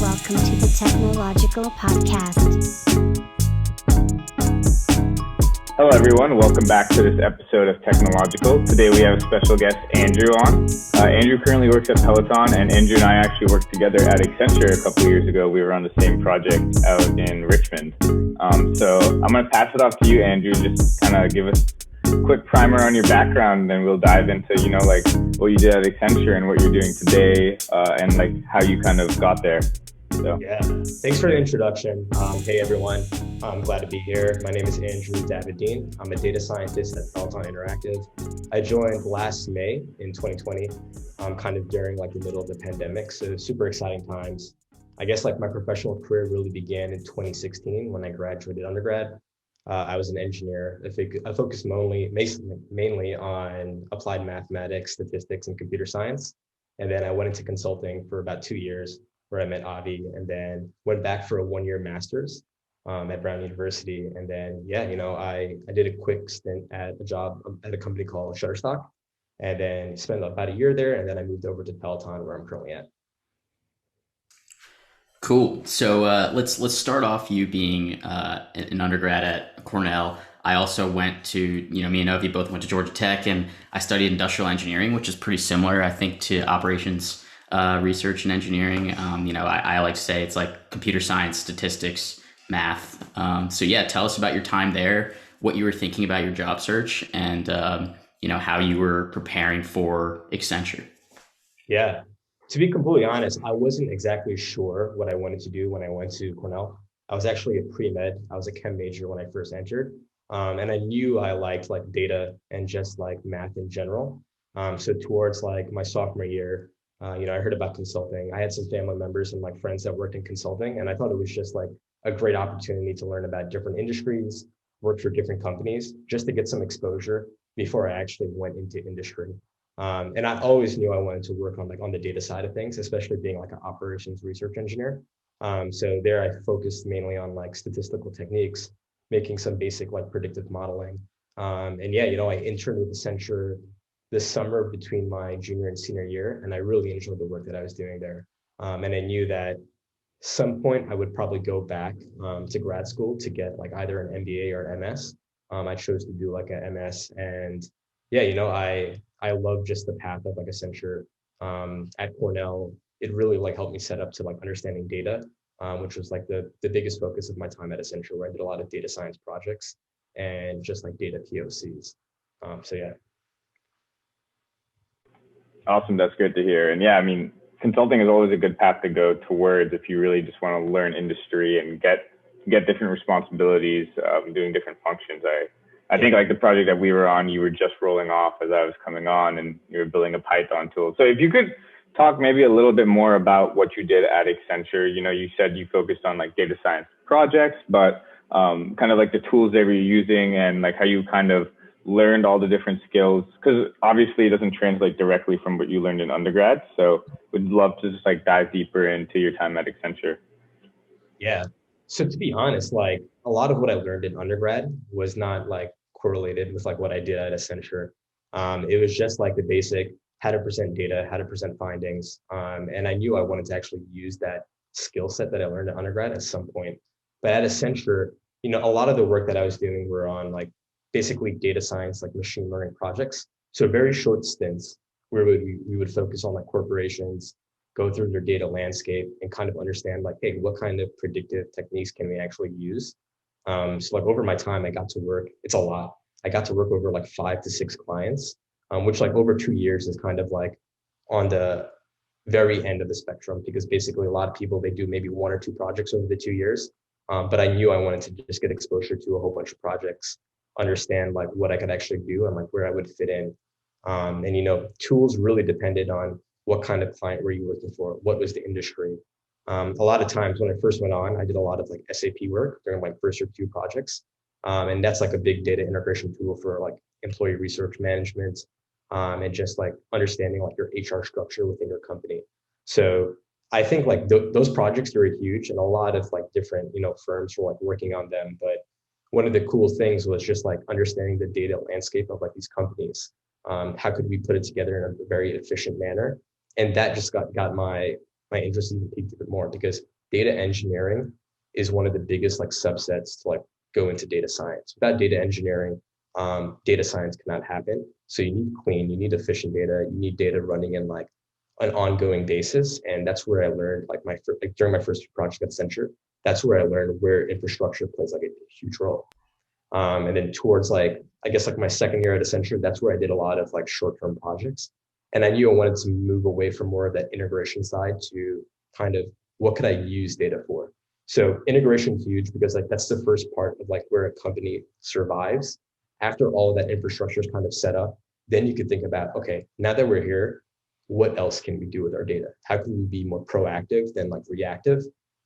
welcome to the Technological Podcast. Hello everyone, welcome back to this episode of Technological. Today we have a special guest, Andrew, on. Andrew currently works at Peloton, and Andrew and I actually worked together at Accenture a couple of years ago. We were on the same project out in Richmond. So I'm going to pass it off to you, Andrew, just kind of give us a quick primer on your background, and then we'll dive into, like what you did at Accenture and what you're doing today, and like how you kind of got there. So. Yeah, thanks for the introduction. Hey everyone, I'm glad to be here. My name is Andrew Dabydeen. I'm a data scientist at Peloton Interactive. I joined last May in 2020, kind of during like the middle of the pandemic. So super exciting times. I guess like my professional career really began in 2016 when I graduated undergrad. I was an engineer. I focused mainly on applied mathematics, statistics, and computer science. And then I went into consulting for about 2 years, where I met Avi, and then went back for a 1-year master's at Cornell University. And then, I did a quick stint at a job at a company called Shutterstock, and then spent about a year there. And then I moved over to Peloton, where I'm currently at. Cool. So let's start off you being an undergrad at Cornell. I also went to, me and Avi both went to Georgia Tech, and I studied industrial engineering, which is pretty similar, I think, to operations research and engineering. I like to say it's like computer science, statistics, math. So yeah, tell us about your time there, what you were thinking about your job search, and how you were preparing for Accenture. Yeah, to be completely honest, I wasn't exactly sure what I wanted to do when I went to Cornell. I was actually a pre-med. I was a chem major when I first entered. And I knew I liked like data and just like math in general. So towards like my sophomore year, I heard about consulting. I had some family members and like friends that worked in consulting, and I thought it was just like a great opportunity to learn about different industries, work for different companies, just to get some exposure before I actually went into industry. And I always knew I wanted to work on the data side of things, especially being like an operations research engineer. So there I focused mainly on like statistical techniques, making some basic like predictive modeling. I interned with Accenture this summer between my junior and senior year, and I really enjoyed the work that I was doing there. And I knew that some point I would probably go back to grad school to get like either an MBA or MS. I chose to do like an MS, and I love just the path of like Accenture at Cornell. It really like helped me set up to like understanding data, which was like the biggest focus of my time at Accenture, where I did a lot of data science projects and just like data POCs. Awesome. That's good to hear. And yeah, I mean, consulting is always a good path to go towards if you really just want to learn industry and get different responsibilities, doing different functions. I think like the project that we were on, you were just rolling off as I was coming on, and you were building a Python tool. So if you could talk maybe a little bit more about what you did at Accenture. You said you focused on like data science projects, but kind of like the tools they were using and like how you kind of learned all the different skills, because obviously it doesn't translate directly from what you learned in undergrad. So would love to just like dive deeper into your time at Accenture. Yeah. So to be honest, like a lot of what I learned in undergrad was not like correlated with like what I did at Accenture. It was just like the basic how to present data, how to present findings. And I knew I wanted to actually use that skill set that I learned at undergrad at some point. But at Accenture, a lot of the work that I was doing were on like basically data science, like machine learning projects. So very short stints where we would focus on like corporations, go through their data landscape and kind of understand like, hey, what kind of predictive techniques can we actually use? So like over my time, I got to work, it's a lot. I got to work over like 5 to 6 clients, which like over 2 years is kind of like on the very end of the spectrum, because basically a lot of people, they do maybe 1 or 2 projects over the 2 years. But I knew I wanted to just get exposure to a whole bunch of projects, understand like what I could actually do and like where I would fit in. Tools really depended on what kind of client were you working for, what was the industry. A lot of times when I first went on, I did a lot of like SAP work during my first or 2 projects. And that's like a big data integration tool for like employee research management, and just like understanding like your HR structure within your company. So I think like those projects are huge, and a lot of like different, firms were like working on them. But one of the cool things was just like understanding the data landscape of like these companies. How could we put it together in a very efficient manner? And that just got my my interest even peaked a bit more, because data engineering is one of the biggest like subsets to like go into data science. Without data engineering, data science cannot happen. So you need clean, you need efficient data, you need data running in like an ongoing basis. And that's where I learned like during my first project at Accenture, that's where I learned where infrastructure plays like a huge role. And then towards like, I guess like my second year at Accenture, that's where I did a lot of like short-term projects. And I knew I wanted to move away from more of that integration side to kind of what could I use data for? So integration huge, because like that's the first part of like where a company survives. After all of that infrastructure is kind of set up, then you could think about, okay, now that we're here, what else can we do with our data? How can we be more proactive than like reactive?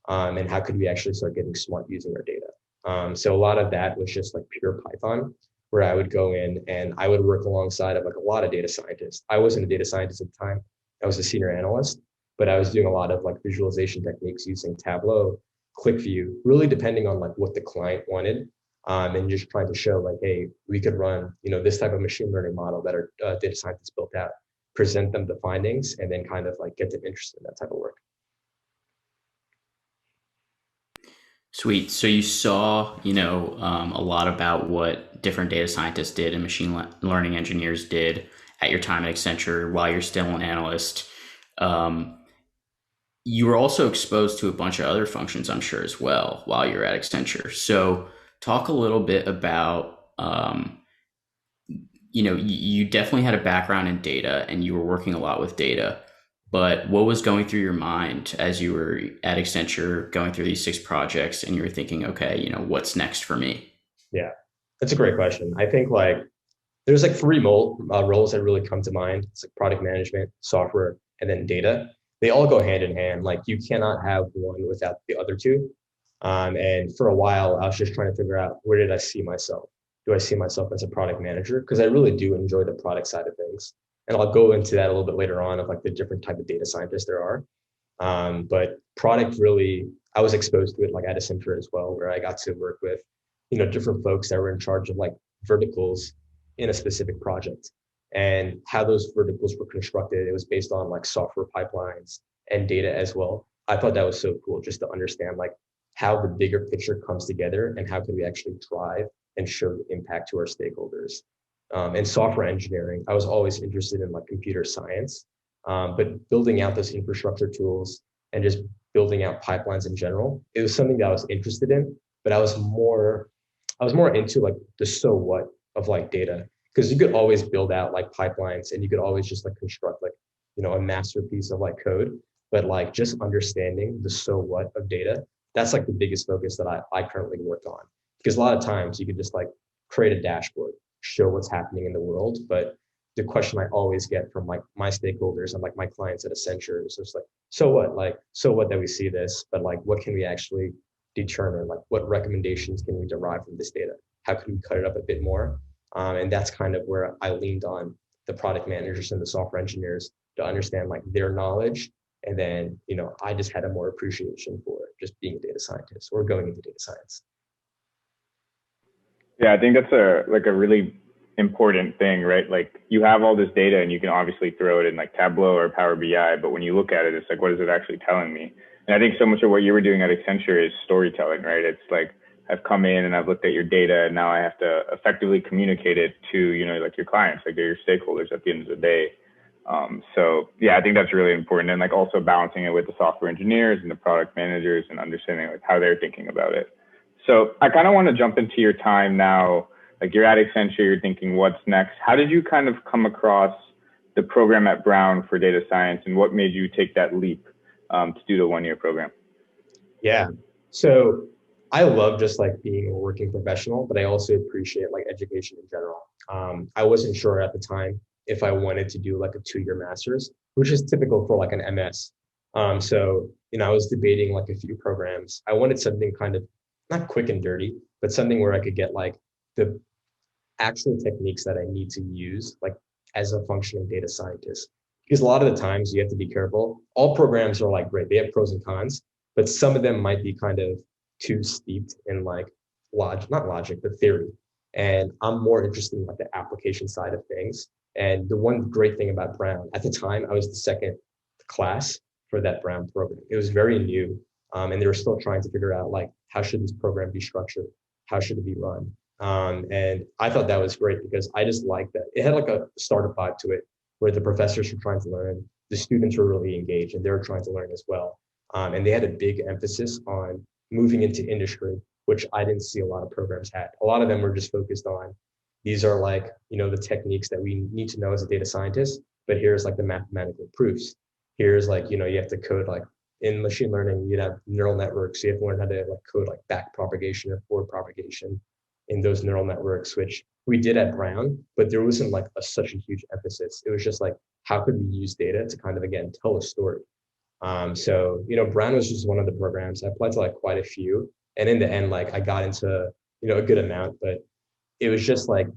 And how could we actually start getting smart using our data? So a lot of that was just like pure Python, where I would go in and I would work alongside of like a lot of data scientists. I wasn't a data scientist at the time. I was a senior analyst, but I was doing a lot of like visualization techniques using Tableau, ClickView, really depending on like what the client wanted. And just trying to show like, hey, we could run, this type of machine learning model that our data scientists built out, present them the findings, and then kind of like get them interested in that type of work. Sweet. So you saw, a lot about what different data scientists did and learning engineers did at your time at Accenture while you're still an analyst. You were also exposed to a bunch of other functions, I'm sure, as well, while you're at Accenture. So talk a little bit about, you definitely had a background in data and you were working a lot with data. But what was going through your mind as you were at Accenture going through these 6 projects and you were thinking, okay, what's next for me? Yeah, that's a great question. I think like there's like 3 roles that really come to mind. It's like product management, software, and then data. They all go hand in hand. Like you cannot have one without the other 2. And for a while, I was just trying to figure out, where did I see myself? Do I see myself as a product manager? Because I really do enjoy the product side of things. And I'll go into that a little bit later on of like the different type of data scientists there are. But product really, I was exposed to it like at Accenture as well, where I got to work with, different folks that were in charge of like verticals in a specific project, and how those verticals were constructed. It was based on like software pipelines and data as well. I thought that was so cool just to understand like how the bigger picture comes together and how can we actually drive and show the impact to our stakeholders. And software engineering, I was always interested in like computer science, but building out those infrastructure tools and just building out pipelines in general, it was something that I was interested in, but I was more into like the so what of like data, because you could always build out like pipelines and you could always just like construct like, a masterpiece of like code, but like just understanding the so what of data, that's like the biggest focus that I currently work on. Because a lot of times you could just like create a dashboard, show what's happening in the world. But the question I always get from like my stakeholders and like my clients at Accenture is just like, so what? Like, so what that we see this, but like, what can we actually determine? Like, what recommendations can we derive from this data? How can we cut it up a bit more? And that's kind of where I leaned on the product managers and the software engineers to understand like their knowledge. And then, I just had a more appreciation for just being a data scientist or going into data science. Yeah, I think that's a really important thing, right? Like you have all this data and you can obviously throw it in like Tableau or Power BI, but when you look at it, it's like, what is it actually telling me? And I think so much of what you were doing at Accenture is storytelling, right? It's like, I've come in and I've looked at your data and now I have to effectively communicate it to, like your clients, like they're your stakeholders at the end of the day. So yeah, I think that's really important. And like also balancing it with the software engineers and the product managers and understanding like how they're thinking about it. So I kind of want to jump into your time now. Like you're at Accenture, you're thinking what's next. How did you kind of come across the program at Brown for data science, and what made you take that leap to do the 1-year program? Yeah, so I love just like being a working professional, but I also appreciate like education in general. I wasn't sure at the time if I wanted to do like a 2-year master's, which is typical for like an MS. So, I was debating like a few programs. I wanted something kind of not quick and dirty, but something where I could get like the actual techniques that I need to use, like as a functioning data scientist. Because a lot of the times you have to be careful. All programs are like great, they have pros and cons, but some of them might be kind of too steeped in like not logic, but theory. And I'm more interested in like the application side of things. And the one great thing about Brown, at the time, I was the second class for that Brown program. It was very new, and they were still trying to figure out like how should this program be structured, how should it be run. And I thought that was great because I just liked that it had like a startup vibe to it, where the professors were trying to learn, the students were really engaged, and they were trying to learn as well. And they had a big emphasis on moving into industry, which I didn't see a lot of programs had. A lot of them were just focused on, these are like, the techniques that we need to know as a data scientist, but here's like the mathematical proofs. Here's like, you have to code, like in machine learning, you'd have neural networks. So you have to learn how to like code like back propagation or forward propagation in those neural networks, which we did at Brown, but there wasn't like such a huge emphasis. It was just like, how could we use data to kind of, again, tell a story? So, Brown was just one of the programs. I applied to like quite a few. And in the end, like I got into, a good amount, but it was just like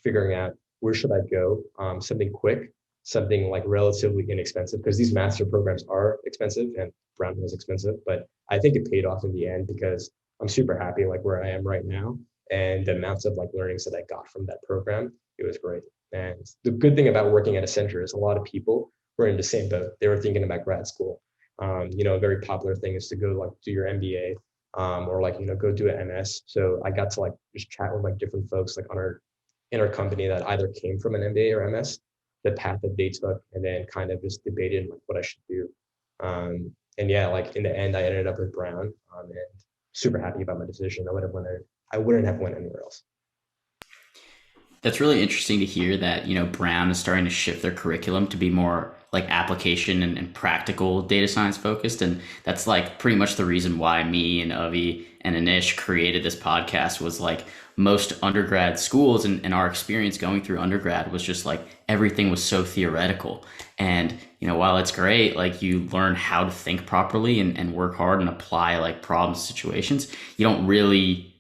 figuring out where should I go? Something quick, something like relatively inexpensive, because these master programs are expensive and Brown was expensive, but I think it paid off in the end because I'm super happy like where I am right now. And the amounts of like learnings that I got from that program, it was great. And the good thing about working at Accenture is a lot of people were in the same boat. They were thinking about grad school. A very popular thing is to go like do your MBA, or like, go do an MS. So I got to like just chat with like different folks like in our company that either came from an MBA or MS, the path that they took, and then kind of just debated like what I should do. And yeah, like in the end, I ended up with Brown, and super happy about my decision. I wouldn't have went anywhere else. That's really interesting to hear that, Brown is starting to shift their curriculum to be more like application and practical data science focused. And that's like pretty much the reason why me and Avi and Anish created this podcast. Was like most undergrad schools and our experience going through undergrad was just like everything was so theoretical. And, while it's great, like you learn how to think properly and work hard and apply like problem situations, you don't really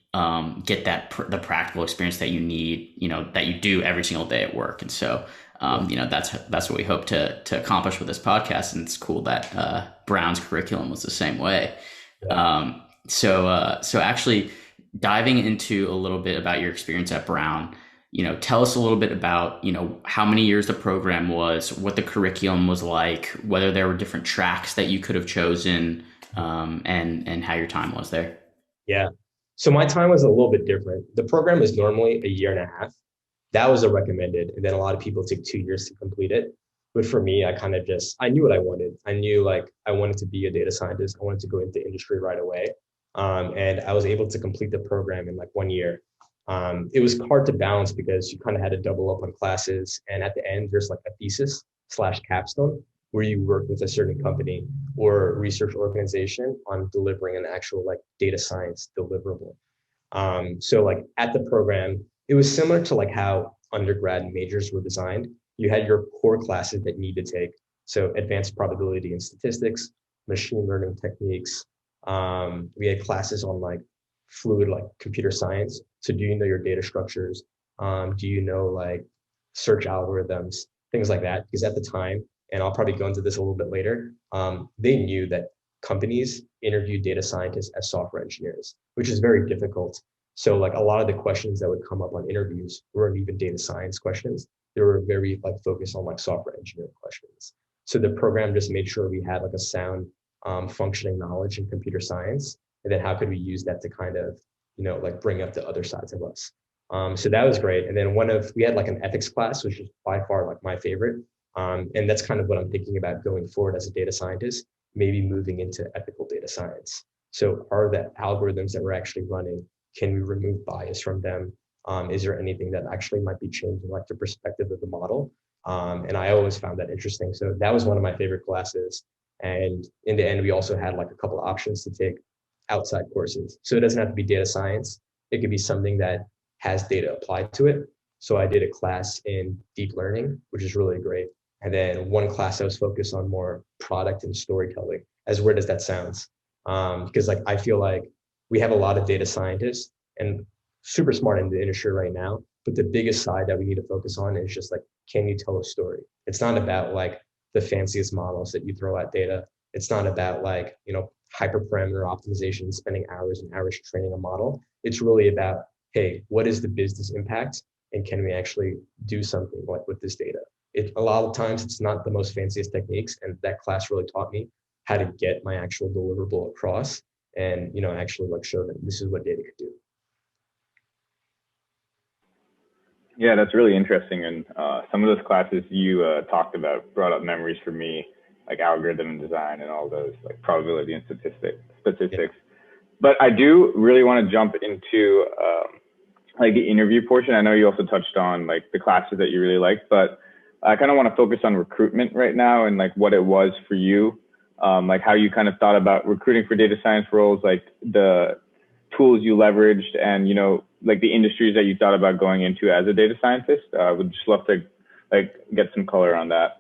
get the practical experience that you need, that you do every single day at work. And so, that's what we hope to accomplish with this podcast. And it's cool that Brown's curriculum was the same way. Yeah. So actually diving into a little bit about your experience at Brown, tell us a little bit about, how many years the program was, what the curriculum was like, whether there were different tracks that you could have chosen, and how your time was there. Yeah. So my time was a little bit different. The program is normally a year and a half. That was a recommended. And then a lot of people take 2 years to complete it. But for me, I knew what I wanted. I knew like I wanted to be a data scientist. I wanted to go into industry right away. And I was able to complete the program in like 1 year. It was hard to balance because you kind of had to double up on classes. And at the end, there's like a thesis / capstone where you work with a certain company or research organization on delivering an actual like data science deliverable. So like at the program, it was similar to like how undergrad majors were designed. You had your core classes that you need to take. So advanced probability and statistics, machine learning techniques. We had classes on like fluid, like computer science. So do you know your data structures? Do you know like search algorithms, things like that? Because at the time, and I'll probably go into this a little bit later, they knew that companies interview data scientists as software engineers, which is very difficult. So like a lot of the questions that would come up on interviews weren't even data science questions. They were very like focused on like software engineering questions. So the program just made sure we had like a sound functioning knowledge in computer science. And then how could we use that to kind of, like bring up the other sides of us. So that was great. And then we had like an ethics class, which is by far like my favorite. And that's kind of what I'm thinking about going forward as a data scientist, maybe moving into ethical data science. So are the algorithms that we're actually running, can we remove bias from them? Is there anything that actually might be changing like the perspective of the model? And I always found that interesting. So that was one of my favorite classes. And in the end, we also had like a couple of options to take outside courses. So it doesn't have to be data science. It could be something that has data applied to it. So I did a class in deep learning, which is really great. And then one class I was focused on more product and storytelling. As weird as that sounds, because like I feel like we have a lot of data scientists and super smart in the industry right now. But the biggest side that we need to focus on is just like, can you tell a story? It's not about like the fanciest models that you throw at data. It's not about like, hyperparameter optimization, spending hours and hours training a model. It's really about, hey, what is the business impact? And can we actually do something like with this data? A lot of times it's not the most fanciest techniques. And that class really taught me how to get my actual deliverable across and, actually like show them this is what data could do. Yeah, that's really interesting. And some of those classes you talked about brought up memories for me, like algorithm and design and all those, like probability and statistics. Yeah. But I do really want to jump into like the interview portion. I know you also touched on like the classes that you really liked, but I kind of want to focus on recruitment right now and like what it was for you, like how you kind of thought about recruiting for data science roles, like the tools you leveraged and, like the industries that you thought about going into as a data scientist. Would just love to like get some color on that.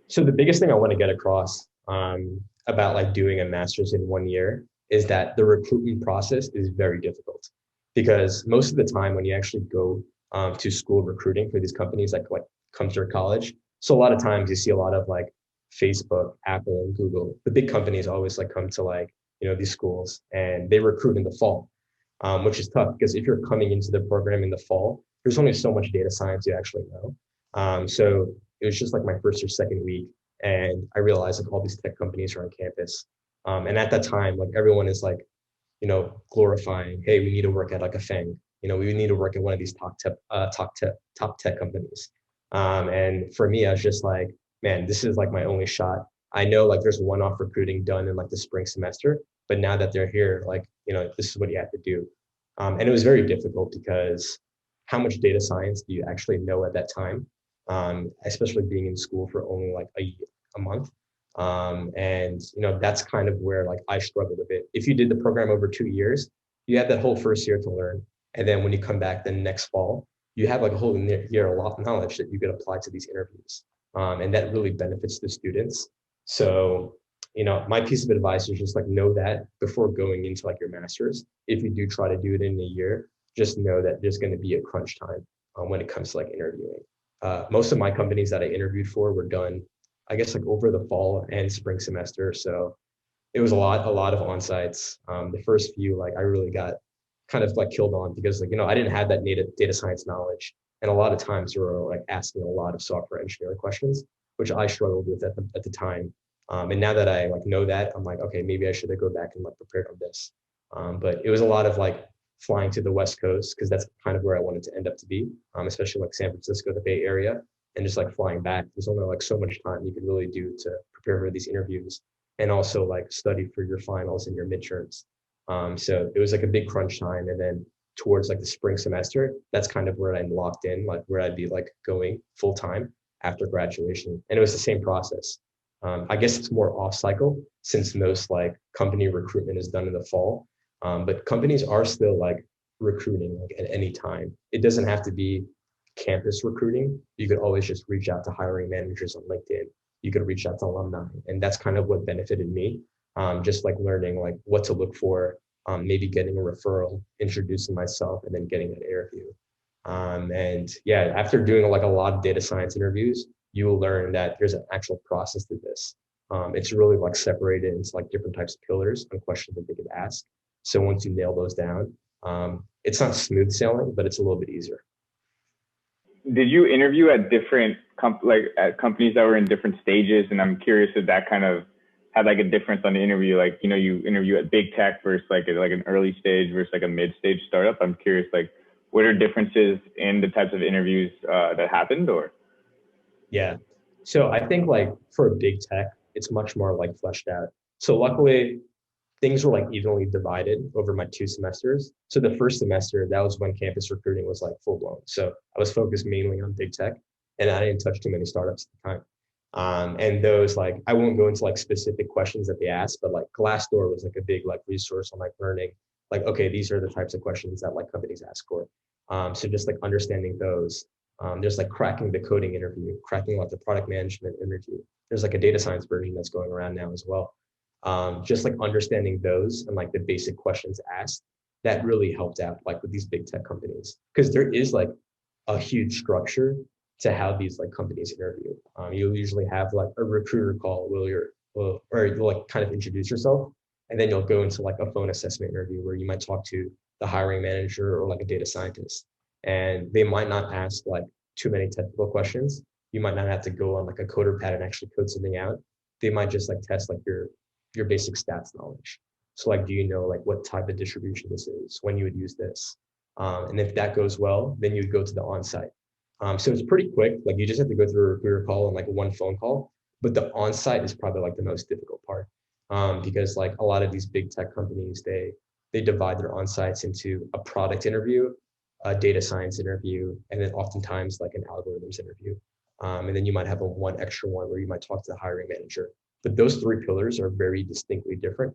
So the biggest thing I want to get across about like doing a master's in 1 year is that the recruitment process is very difficult, because most of the time when you actually go to school recruiting for these companies like come to your college, so a lot of times you see a lot of like Facebook, Apple, and Google, the big companies always like come to like these schools, and they recruit in the fall, which is tough because if you're coming into the program in the fall, there's only so much data science you actually know. So it was just like my first or second week, and I realized like all these tech companies are on campus. And at that time, like everyone is like, glorifying, hey, we need to work at like a FANG, we need to work at one of these top tech companies. And for me, I was just like, man, this is like my only shot. I know like there's one-off recruiting done in like the spring semester, but now that they're here, like, this is what you have to do. And it was very difficult because how much data science do you actually know at that time? Especially being in school for only like a month. And that's kind of where like I struggled a bit. If you did the program over 2 years, you have that whole first year to learn. And then when you come back the next fall, you have like a whole year of knowledge that you could apply to these interviews. And that really benefits the students. So, my piece of advice is just like know that before going into like your master's. If you do try to do it in a year, just know that there's going to be a crunch time when it comes to like interviewing. Most of my companies that I interviewed for were done, I guess, like over the fall and spring semester. So it was a lot of on-sites. The first few, like I really got kind of like killed on because like, I didn't have that native data science knowledge. And a lot of times we were like asking a lot of software engineering questions, which I struggled with at the time. And now that I like know that, I'm like, okay, maybe I should go back and like prepare on this. But it was a lot of like flying to the West Coast because that's kind of where I wanted to end up to be, especially like San Francisco, the Bay Area, and just like flying back. There's only like so much time you could really do to prepare for these interviews and also like study for your finals and your midterms. So it was like a big crunch time. And then towards like the spring semester, that's kind of where I'm locked in, like where I'd be like going full time after graduation. And it was the same process. I guess it's more off cycle since most like company recruitment is done in the fall. But companies are still like recruiting like at any time. It doesn't have to be campus recruiting. You could always just reach out to hiring managers on LinkedIn. You could reach out to alumni. And that's kind of what benefited me. Just like learning like what to look for, maybe getting a referral, introducing myself, and then getting an interview. And yeah, after doing like a lot of data science interviews, you will learn that there's an actual process to this. It's really like separated into like different types of pillars and questions that they could ask. So once you nail those down, it's not smooth sailing, but it's a little bit easier. Did you interview at different at companies that were in different stages? And I'm curious if that kind of had like a difference on the interview, like, you interview at big tech versus like an early stage versus like a mid stage startup. I'm curious, like, what are differences in the types of interviews that happened or? Yeah. So I think like for a big tech, it's much more like fleshed out. So luckily things were like evenly divided over my 2 semesters. So the first semester, that was when campus recruiting was like full blown. So I was focused mainly on big tech and I didn't touch too many startups at the time. And those like, I won't go into like specific questions that they asked, but like Glassdoor was like a big like resource on like learning, like, okay, these are the types of questions that like companies ask for. So just like understanding those. There's like cracking the coding interview, cracking like the product management interview. There's like a data science version that's going around now as well. Just like understanding those and like the basic questions asked, that really helped out like with these big tech companies. Because there is like a huge structure to how these like companies interview. You'll usually have like a recruiter call or you'll like kind of introduce yourself. And then you'll go into like a phone assessment interview where you might talk to the hiring manager or like a data scientist. And they might not ask like too many technical questions. You might not have to go on like a coder pad and actually code something out, they might just like test like your basic stats knowledge. So like, do you know like what type of distribution this is, when you would use this? And if that goes well, then you'd go to the on-site. So it's pretty quick. Like you just have to go through a recruiter call and like one phone call, but the on-site is probably like the most difficult part. Because like a lot of these big tech companies, they divide their on-sites into a product interview, a data science interview, and then oftentimes like an algorithms interview. And then you might have a one extra one where you might talk to the hiring manager. But those three pillars are very distinctly different.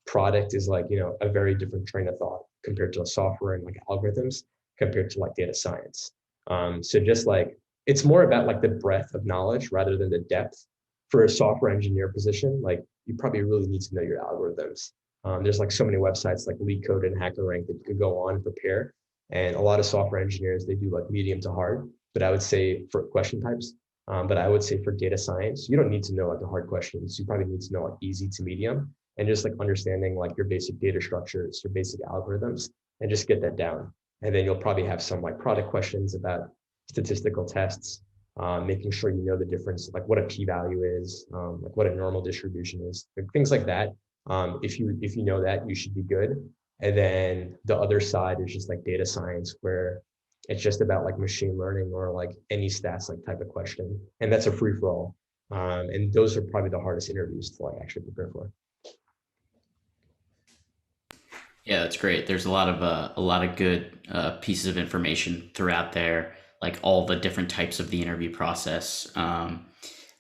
Product is like, a very different train of thought compared to software and like algorithms compared to like data science. So just like, it's more about like the breadth of knowledge rather than the depth. For a software engineer position, like you probably really need to know your algorithms. There's like so many websites like LeetCode and HackerRank that you could go on and prepare. And a lot of software engineers, they do like medium to hard, but I would say for question types, but I would say for data science, you don't need to know like the hard questions. You probably need to know like easy to medium and just like understanding like your basic data structures, your basic algorithms, and just get that down. And then you'll probably have some like product questions about statistical tests, making sure you know the difference, like what a p-value is, like what a normal distribution is, like things like that. If you know that, you should be good. And then the other side is just like data science, where it's just about like machine learning or like any stats like type of question, and that's a free for all. And those are probably the hardest interviews to like actually prepare for. Yeah, that's great. There's a lot of good pieces of information throughout there, like all the different types of the interview process.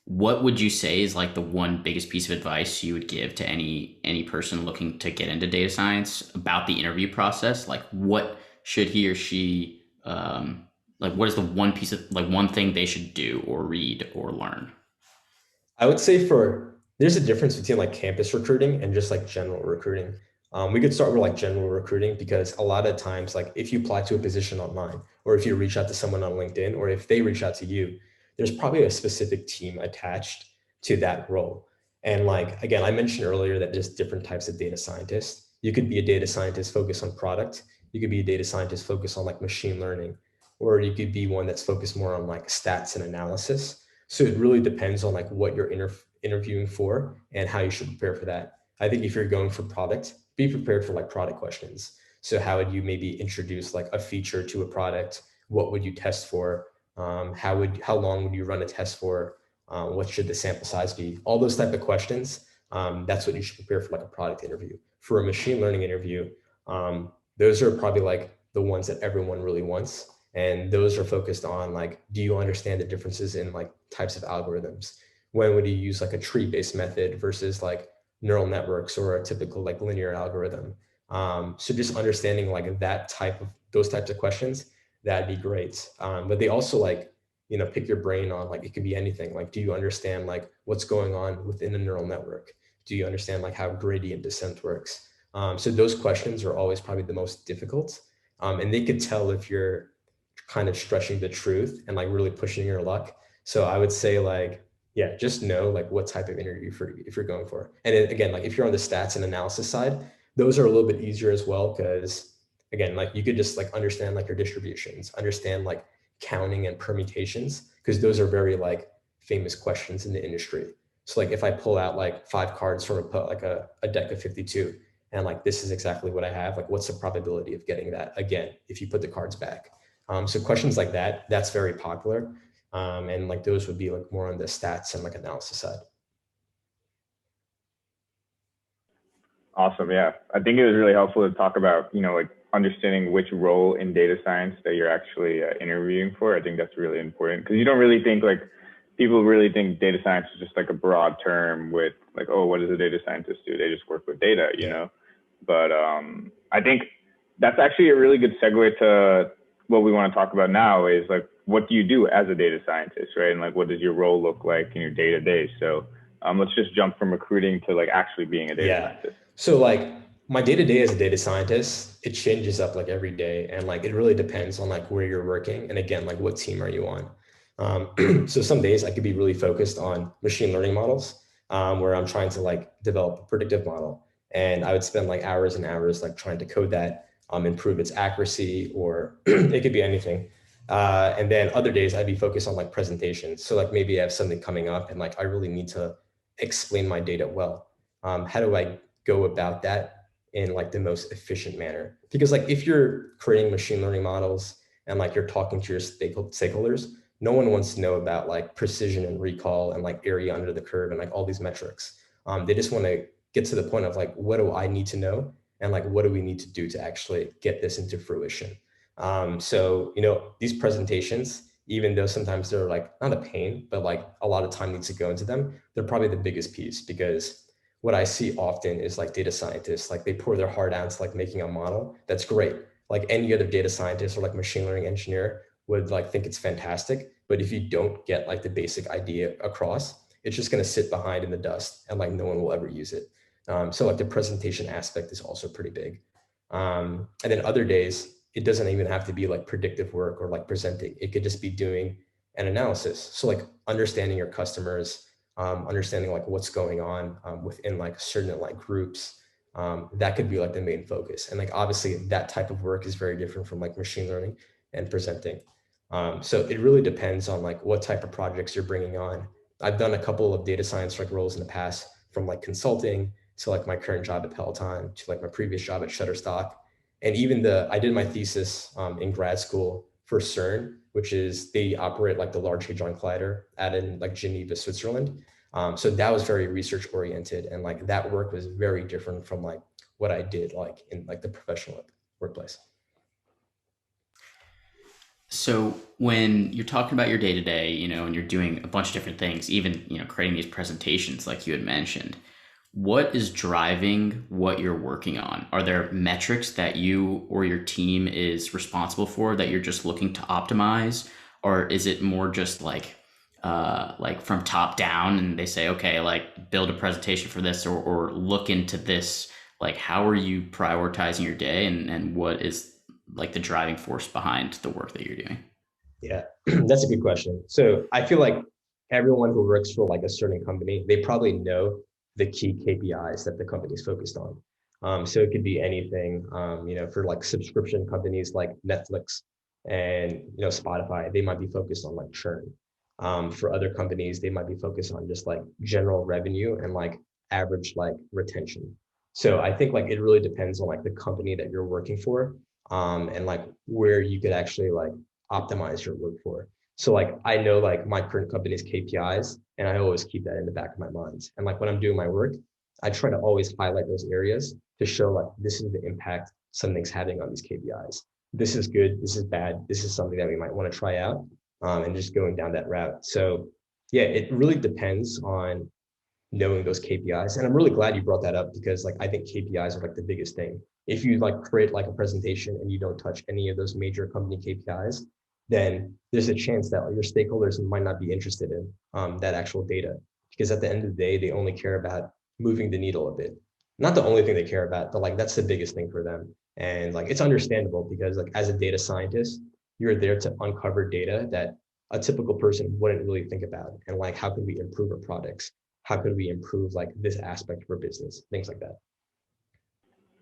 What would you say is like the one biggest piece of advice you would give to any person looking to get into data science about the interview process? Like, what should he or she like? What is the one piece of like one thing they should do or read or learn? I would say there's a difference between like campus recruiting and just like general recruiting. We could start with like general recruiting, because a lot of times, like if you apply to a position online, or if you reach out to someone on LinkedIn, or if they reach out to you, there's probably a specific team attached to that role. And like, again, I mentioned earlier that there's different types of data scientists. You could be a data scientist focused on product. You could be a data scientist focused on like machine learning, or you could be one that's focused more on like stats and analysis. So it really depends on like what you're interviewing for and how you should prepare for that. I think if you're going for product, be prepared for like product questions. So how would you maybe introduce like a feature to a product? What would you test for? How long would you run a test for? What should the sample size be? All those type of questions. That's what you should prepare for like a product interview. For a machine learning interview, those are probably like the ones that everyone really wants. And those are focused on like, do you understand the differences in like types of algorithms? When would you use like a tree-based method versus like neural networks or a typical like linear algorithm? So just understanding like those types of questions, that'd be great. But they also like, pick your brain on like, it could be anything. Like, do you understand like what's going on within a neural network? Do you understand like how gradient descent works? So those questions are always probably the most difficult. And they could tell if you're kind of stretching the truth and like really pushing your luck. So I would say like, yeah, just know like what type of interview if you're going for. And again, like if you're on the stats and analysis side, those are a little bit easier as well, because again, like you could just like understand like your distributions, understand like counting and permutations, because those are very like famous questions in the industry. So like if I pull out like 5 cards from a deck of 52, and like this is exactly what I have, like what's the probability of getting that again if you put the cards back? So questions like that, that's very popular. And like those would be like more on the stats and like analysis side. Awesome. Yeah. I think it was really helpful to talk about, like understanding which role in data science that you're actually interviewing for. I think that's really important, because you don't really think like people really think data science is just like a broad term with like, oh, what does a data scientist do? They just work with data, But I think that's actually a really good segue to what we want to talk about now, is like, what do you do as a data scientist, right? And like, what does your role look like in your day to day? So let's just jump from recruiting to like actually being a data scientist. So like my day to day as a data scientist, it changes up like every day. And like, it really depends on like where you're working. And again, like what team are you on? So some days I could be really focused on machine learning models, where I'm trying to like develop a predictive model. And I would spend like hours and hours like trying to code that, improve its accuracy, or it could be anything. And then other days I'd be focused on like presentations. So like maybe I have something coming up and like I really need to explain my data well? How do I go about that in like the most efficient manner? Because like if you're creating machine learning models and like you're talking to your stakeholders, no one wants to know about like precision and recall and like area under the curve and like all these metrics. They just want to get to the point of like, what do I need to know? And like, what do we need to do to actually get this into fruition? So, you know, these presentations, even though sometimes they're like not a pain, but like a lot of time needs to go into them, they're probably the biggest piece, because what I see often is like data scientists, like they pour their heart out to like making a model. That's great. Like any other data scientist or like machine learning engineer would like think it's fantastic. But if you don't get like the basic idea across, it's just going to sit behind in the dust and like no one will ever use it. So like the presentation aspect is also pretty big. And then other days, it doesn't even have to be like predictive work or like presenting. It could just be doing an analysis. So like understanding your customers, understanding like what's going on within like certain like groups, that could be like the main focus. And like obviously that type of work is very different from like machine learning and presenting. So it really depends on like what type of projects you're bringing on. I've done a couple of data science like roles in the past, from like consulting to like my current job at Peloton to like my previous job at Shutterstock. And even I did my thesis in grad school for CERN, which is they operate like the Large Hadron Collider out in like Geneva, Switzerland. So that was very research oriented, and like that work was very different from like what I did like in like the professional workplace. So when you're talking about your day to day, you know, and you're doing a bunch of different things, even, you know, creating these presentations like you had mentioned, what is driving what you're working on? Are there metrics that you or your team is responsible for that you're just looking to optimize? Or is it more just like from top down and they say, okay, like build a presentation for this, or look into this? Like, how are you prioritizing your day, and what is like the driving force behind the work that you're doing? Yeah, that's a good question. So I feel like everyone who works for like a certain company, they probably know the key KPIs that the company is focused on. So it could be anything, you know, for like subscription companies like Netflix and, you know, Spotify, they might be focused on like churn. For other companies, they might be focused on just like general revenue and like average like retention. So I think like it really depends on like the company that you're working for, and like where you could actually like optimize your work for. So like I know like my current company's KPIs, and I always keep that in the back of my mind. And like when I'm doing my work, I try to always highlight those areas to show like this is the impact something's having on these KPIs. This is good, this is bad, this is something that we might want to try out, and just going down that route. So yeah, it really depends on knowing those KPIs. And I'm really glad you brought that up, because like I think KPIs are like the biggest thing. If you like create like a presentation and you don't touch any of those major company KPIs, then there's a chance that your stakeholders might not be interested in that actual data, because at the end of the day, they only care about moving the needle a bit. Not the only thing they care about, but like that's the biggest thing for them. And like it's understandable, because like as a data scientist, you're there to uncover data that a typical person wouldn't really think about. And like, how can we improve our products? How could we improve like this aspect of our business, things like that.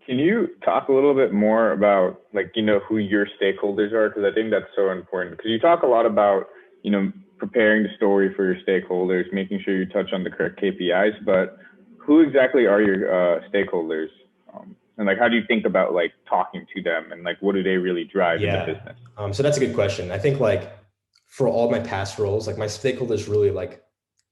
Can you talk a little bit more about, like, you know, who your stakeholders are? Because I think that's so important. Because you talk a lot about, you know, preparing the story for your stakeholders, making sure you touch on the correct KPIs, but who exactly are your stakeholders? And like, how do you think about like talking to them, and like, what do they really drive in the business? So that's a good question. I think like for all my past roles, like my stakeholders really like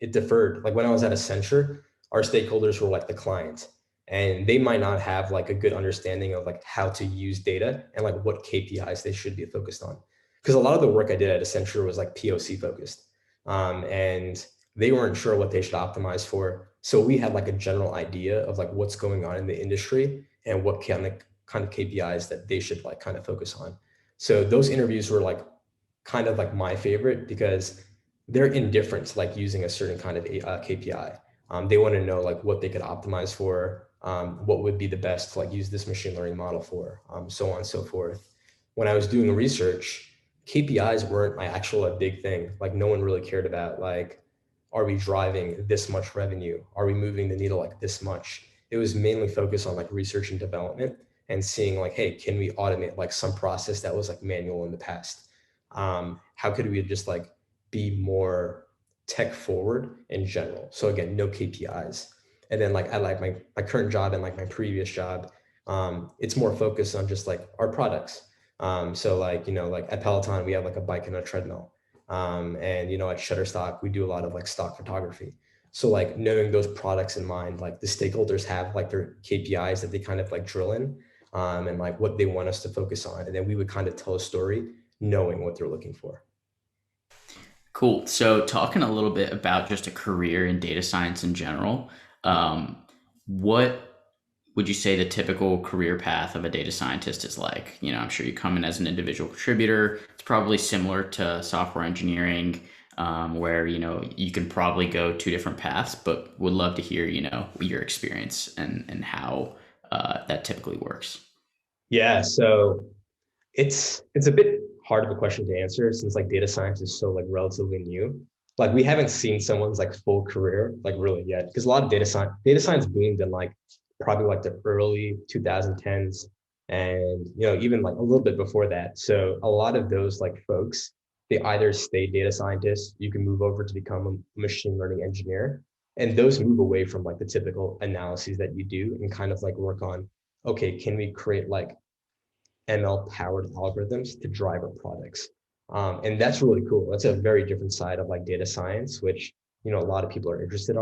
it differed. Like when I was at Accenture, our stakeholders were like the clients, and they might not have like a good understanding of like how to use data and like what KPIs they should be focused on. Because a lot of the work I did at Accenture was like POC focused, and they weren't sure what they should optimize for. So we had like a general idea of like what's going on in the industry and what kind of KPIs that they should like kind of focus on. So those interviews were like kind of like my favorite, because they're indifferent to like using a certain kind of KPI. They want to know like what they could optimize for, what would be the best to like use this machine learning model for, so on and so forth. When I was doing research, KPIs weren't my actual a big thing. Like no one really cared about like, are we driving this much revenue? Are we moving the needle like this much? It was mainly focused on like research and development and seeing like, hey, can we automate like some process that was like manual in the past? How could we just like be more tech forward in general. So again, no KPIs. And then like I like my current job and like my previous job, it's more focused on just like our products. So like, you know, like at Peloton, we have like a bike and a treadmill. And, you know, at Shutterstock, we do a lot of like stock photography. So like knowing those products in mind, like the stakeholders have like their KPIs that they kind of like drill in, and like what they want us to focus on. And then we would kind of tell a story knowing what they're looking for. Cool. So, talking a little bit about just a career in data science in general, um, what would you say the typical career path of a data scientist is like? You know, I'm sure you come in as an individual contributor. It's probably similar to software engineering, where, you know, you can probably go two different paths, but would love to hear, you know, your experience and how that typically works. Yeah. So it's a bit hard of a question to answer since like data science is so like relatively new. Like we haven't seen someone's like full career like really yet because a lot of data science boomed in like probably like the early 2010s and you know even like a little bit before that. So a lot of those like folks they either stay data scientists, you can move over to become a machine learning engineer, and those move away from like the typical analyses that you do and kind of like work on okay, can we create like ML powered algorithms to drive our products. And that's really cool. That's a very different side of like data science, which, you know, a lot of people are interested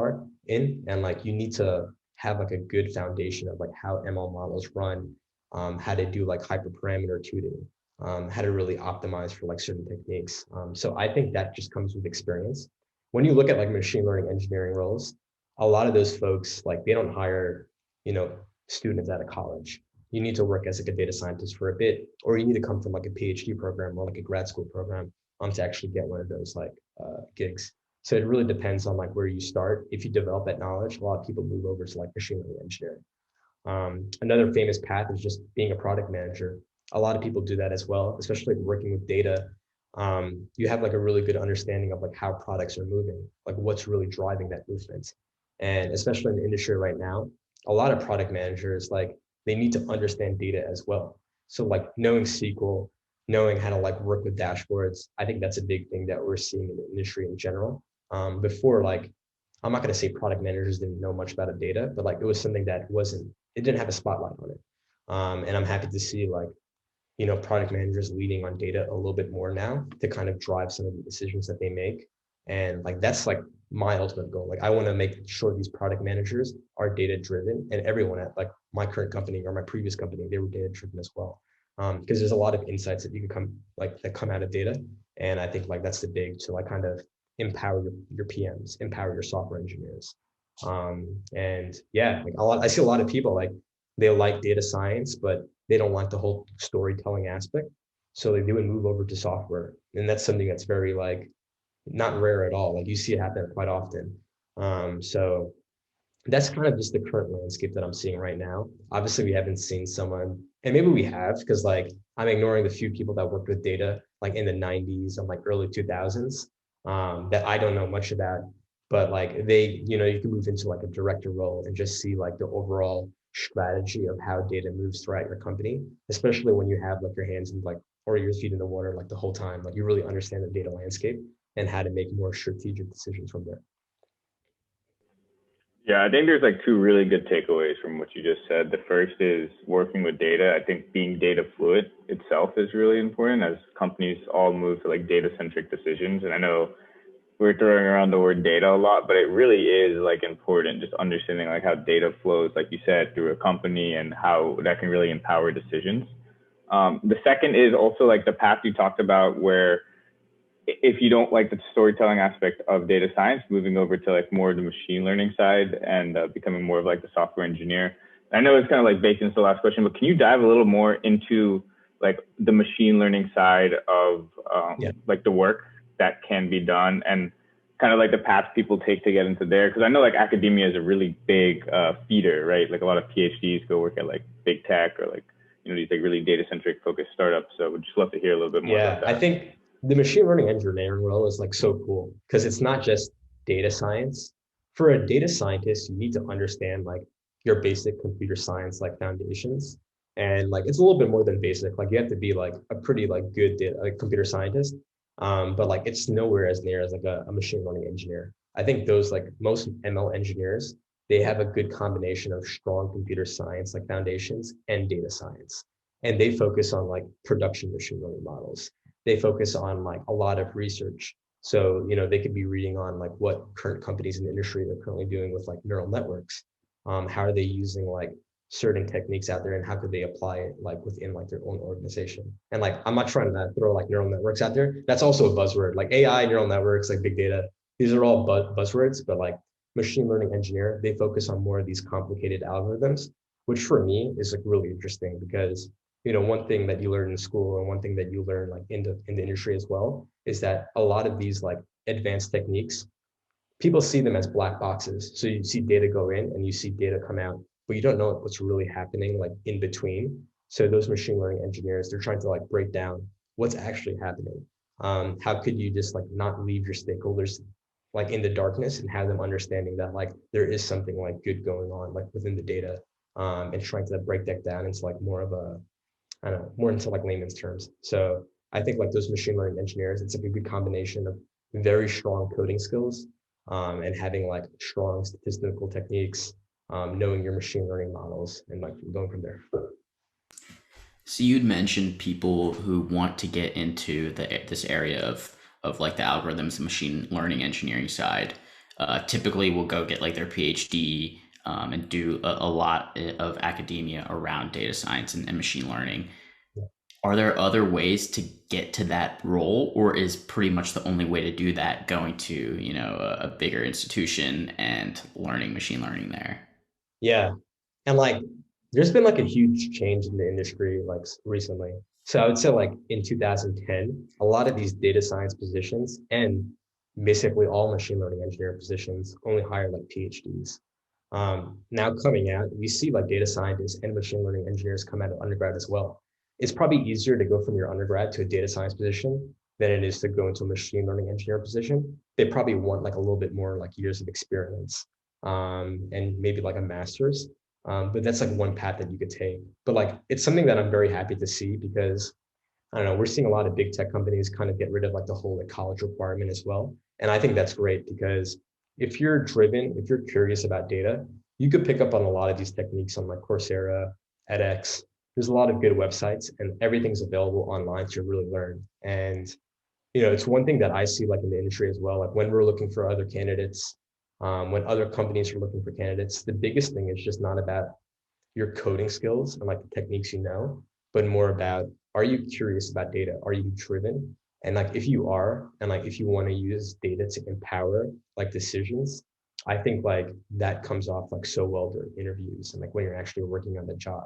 in. And like, you need to have like a good foundation of like how ML models run, how to do like hyperparameter tuning, how to really optimize for like certain techniques. So I think that just comes with experience. When you look at like machine learning engineering roles, a lot of those folks, like they don't hire, you know, students out of college. You need to work as like a data scientist for a bit, or you need to come from like a PhD program or like a grad school program to actually get one of those like gigs. So it really depends on like where you start. If you develop that knowledge, a lot of people move over to like machine learning engineering. Another famous path is just being a product manager. A lot of people do that as well, especially like working with data. You have like a really good understanding of like how products are moving, like what's really driving that movement. And especially in the industry right now, a lot of product managers like they need to understand data as well. So like knowing SQL, knowing how to like work with dashboards, I think that's a big thing that we're seeing in the industry in general. Before, like, I'm not going to say product managers didn't know much about data, but like it was something that it didn't have a spotlight on it. And I'm happy to see like, you know, product managers leading on data a little bit more now to kind of drive some of the decisions that they make. And like, that's like my ultimate goal. Like I want to make sure these product managers are data driven, and everyone at like my current company or my previous company, they were data driven as well. Because there's a lot of insights that you can come like that come out of data. And I think like that's the big to like kind of empower your PMs, empower your software engineers. And yeah, like I see a lot of people like they like data science, but they don't want the whole storytelling aspect. So they would move over to software. And that's something that's very like not rare at all. Like you see it happen quite often. So that's kind of just the current landscape that I'm seeing right now. Obviously, we haven't seen someone, and maybe we have, because like I'm ignoring the few people that worked with data like in the 90s and like early 2000s that I don't know much about. But like they, you know, you can move into like a director role and just see like the overall strategy of how data moves throughout your company, especially when you have like your hands in like or your feet in the water like the whole time. Like you really understand the data landscape and how to make more strategic decisions from there. Yeah, I think there's like two really good takeaways from what you just said. The first is working with data. I think being data fluid itself is really important as companies all move to like data centric decisions. And I know we're throwing around the word data a lot, but it really is like important just understanding like how data flows, like you said, through a company and how that can really empower decisions. The second is also like the path you talked about where if you don't like the storytelling aspect of data science, moving over to like more of the machine learning side and becoming more of like the software engineer. I know it's kind of like baked into the last question, but can you dive a little more into like the machine learning side of like the work that can be done and kind of like the paths people take to get into there? Because I know like academia is a really big feeder, right? Like a lot of PhDs go work at like big tech or like, you know, these like really data centric focused startups. So we'd just love to hear a little bit more about that. I think the machine learning engineering role is like so cool because it's not just data science. For a data scientist, you need to understand like your basic computer science like foundations. And like it's a little bit more than basic. Like you have to be like a pretty like good data, like computer scientist. But like it's nowhere as near as like a machine learning engineer. I think those like most ML engineers, they have a good combination of strong computer science like foundations and data science. And they focus on like production machine learning models. They focus on like a lot of research. So, they could be reading on like what current companies in the industry they're currently doing with like neural networks. How are they using like certain techniques out there and how could they apply it like within like their own organization. And like I'm not trying to throw like neural networks out there. That's also a buzzword. Like AI, neural networks, like big data, these are all buzzwords, but like machine learning engineer, they focus on more of these complicated algorithms, which for me is like really interesting because one thing that you learn in school and one thing that you learn like in the industry as well is that a lot of these like advanced techniques, people see them as black boxes. So you see data go in and you see data come out, but you don't know what's really happening like in between. So those machine learning engineers, they're trying to like break down what's actually happening. How could you just like not leave your stakeholders like in the darkness and have them understanding that like there is something like good going on like within the data, and trying to break that down into like more of a, I don't know, more into like layman's terms. So I think like those machine learning engineers, it's like a good combination of very strong coding skills, and having like strong statistical techniques, knowing your machine learning models and like going from there. So you'd mentioned people who want to get into this area of like the algorithms and machine learning engineering side. Typically, will go get like their PhD, and do a lot of academia around data science and machine learning. Are there other ways to get to that role, or is pretty much the only way to do that going to a bigger institution and learning machine learning there? Yeah. And like, there's been like a huge change in the industry like recently. So I would say like in 2010, a lot of these data science positions and basically all machine learning engineer positions only hire like PhDs. Now coming out, we see like data scientists and machine learning engineers come out of undergrad as well. It's probably easier to go from your undergrad to a data science position than it is to go into a machine learning engineer position. They probably want like a little bit more like years of experience, and maybe like a master's. But that's like one path that you could take. But like it's something that I'm very happy to see because I don't know, we're seeing a lot of big tech companies kind of get rid of like the whole like college requirement as well. And I think that's great because if you're driven, if you're curious about data, you could pick up on a lot of these techniques on like Coursera, edX. There's a lot of good websites and everything's available online to really learn. And it's one thing that I see like in the industry as well. Like when we're looking for other candidates, when other companies are looking for candidates, the biggest thing is just not about your coding skills and like the techniques but more about, are you curious about data? Are you driven? And like if you are, and like if you want to use data to empower like decisions, I think like that comes off like so well during interviews and like when you're actually working on the job.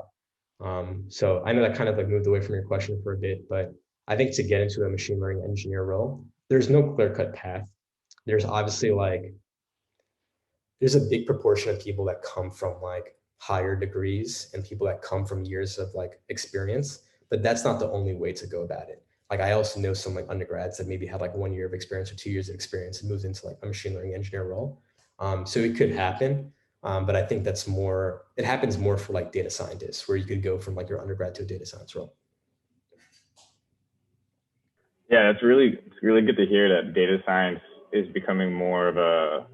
So I know that kind of like moved away from your question for a bit, but I think to get into a machine learning engineer role, there's no clear-cut path. There's obviously like, there's a big proportion of people that come from like higher degrees and people that come from years of like experience, but that's not the only way to go about it. Like I also know some like undergrads that maybe had like 1 year of experience or 2 years of experience and moved into like a machine learning engineer role. So it could happen. But I think it happens more for like data scientists where you could go from like your undergrad to a data science role. Yeah, it's really good to hear that data science is becoming more of a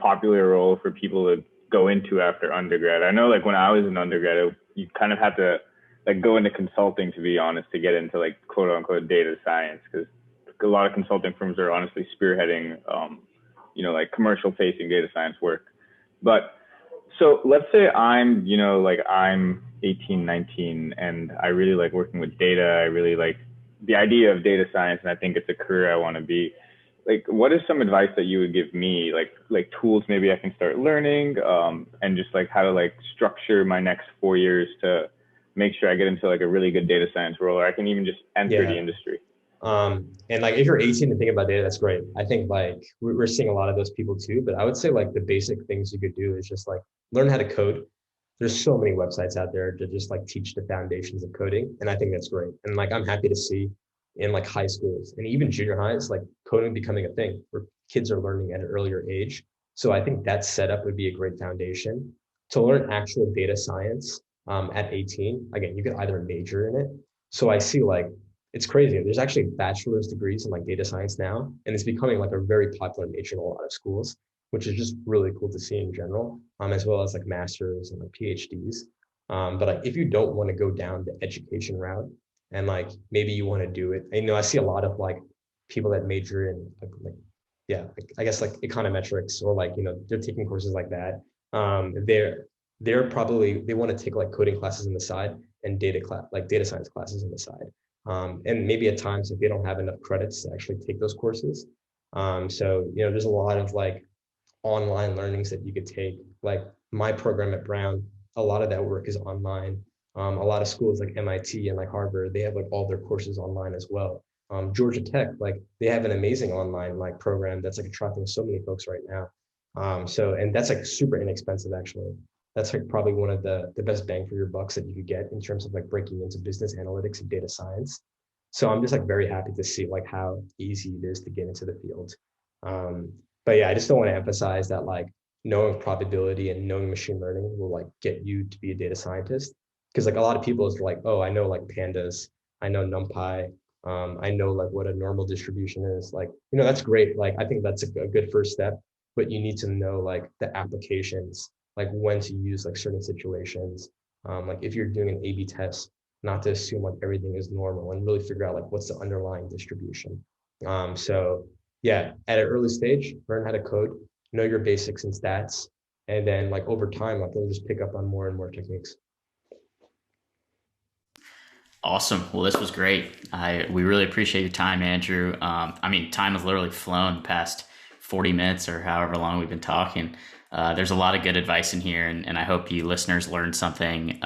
popular role for people to go into after undergrad. I know like when I was an undergrad, you kind of had to like go into consulting, to be honest, to get into like quote unquote data science, because a lot of consulting firms are honestly spearheading, like commercial facing data science work. But so let's say I'm 18, 19, and I really like working with data. I really like the idea of data science, and I think it's a career I want to be. Like, what is some advice that you would give me, like tools maybe I can start learning, and just like how to like structure my next 4 years to make sure I get into like a really good data science role, or I can even just enter the industry. And like if you're 18 and thinking about data, that's great. I think like we're seeing a lot of those people too, but I would say like the basic things you could do is just like learn how to code. There's so many websites out there to just like teach the foundations of coding. And I think that's great. And like, I'm happy to see in like high schools and even junior highs, like coding becoming a thing where kids are learning at an earlier age. So I think that setup would be a great foundation to learn actual data science, at 18. Again, you could either major in it. So I see like, it's crazy. There's actually bachelor's degrees in like data science now, and it's becoming like a very popular major in a lot of schools, which is just really cool to see in general, as well as like masters and like PhDs. But like if you don't want to go down the education route, and like maybe you want to do it, and, I see a lot of like people that major in yeah, like, I guess like econometrics or like they're taking courses like that. They're probably they want to take like coding classes on the side and data science classes on the side. And maybe at times if they don't have enough credits to actually take those courses. So there's a lot of like online learnings that you could take. Like my program at Brown, a lot of that work is online. A lot of schools like MIT and like Harvard, they have like all their courses online as well. Georgia Tech, like they have an amazing online like program that's like attracting so many folks right now. And that's like super inexpensive actually. That's like probably one of the best bang for your bucks that you could get in terms of like breaking into business analytics and data science. So I'm just like very happy to see like how easy it is to get into the field. But yeah, I just don't want to emphasize that like knowing probability and knowing machine learning will like get you to be a data scientist. Because like a lot of people is like, oh, I know like pandas, I know NumPy, I know like what a normal distribution is. Like, that's great. Like, I think that's a good first step, but you need to know like the applications, like when to use like certain situations. Like if you're doing an A/B test, not to assume like everything is normal and really figure out like what's the underlying distribution. So yeah, at an early stage, learn how to code, know your basics and stats, and then like over time, like you'll just pick up on more and more techniques. Awesome. Well, this was great. We really appreciate your time, Andrew. I mean, time has literally flown past 40 minutes or however long we've been talking. There's a lot of good advice in here, and I hope you listeners learned something.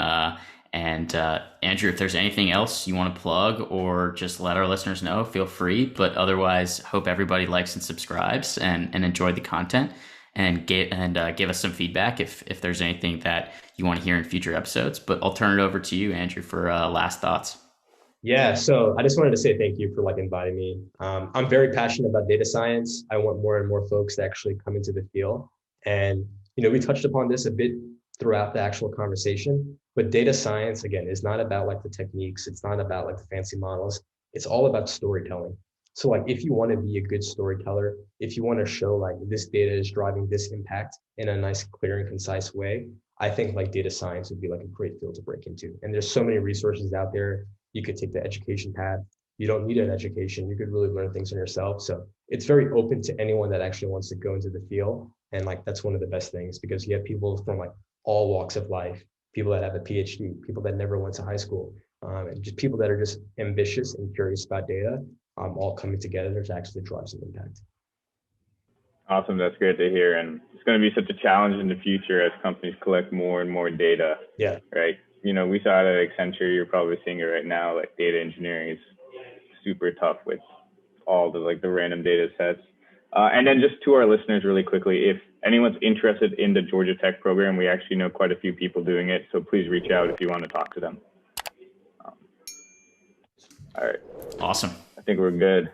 And Andrew, if there's anything else you want to plug or just let our listeners know, feel free. But otherwise, hope everybody likes and subscribes and enjoy the content and give us some feedback if there's anything that you want to hear in future episodes. But I'll turn it over to you, Andrew, for last thoughts. Yeah, so I just wanted to say thank you for like inviting me. I'm very passionate about data science. I want more and more folks to actually come into the field. And we touched upon this a bit throughout the actual conversation, but data science, again, is not about like the techniques. It's not about like the fancy models. It's all about storytelling. So like if you want to be a good storyteller, if you want to show like this data is driving this impact in a nice, clear and concise way, I think like data science would be like a great field to break into. And there's so many resources out there. You could take the education path. You don't need an education. You could really learn things on yourself. So it's very open to anyone that actually wants to go into the field. And like, that's one of the best things because you have people from like all walks of life, people that have a PhD, people that never went to high school, and just people that are just ambitious and curious about data, all coming together to actually drive some impact. Awesome. That's great to hear. And it's going to be such a challenge in the future as companies collect more and more data. Yeah. Right. We saw it at Accenture. You're probably seeing it right now. Like data engineering is super tough with all the random data sets. And then just to our listeners really quickly, if anyone's interested in the Georgia Tech program, we actually know quite a few people doing it. So please reach out if you want to talk to them. All right. Awesome. I think we're good.